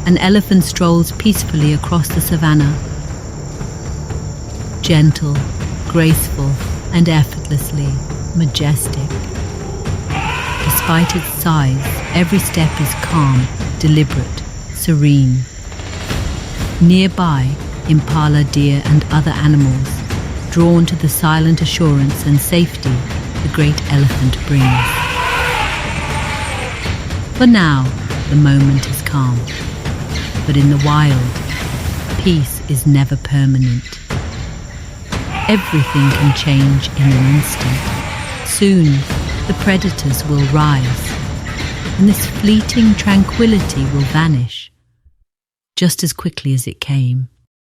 An elephant strolls peacefully across the savanna. Gentle, graceful, and effortlessly majestic. Despite its size, every step is calm, deliberate, serene. Nearby, impala deer and other animals, drawn to the silent assurance and safety the great elephant brings. For now, the moment is calm. But in the wild, peace is never permanent. Everything can change in an instant. Soon, the predators will rise, and this fleeting tranquility will vanish, just as quickly as it came.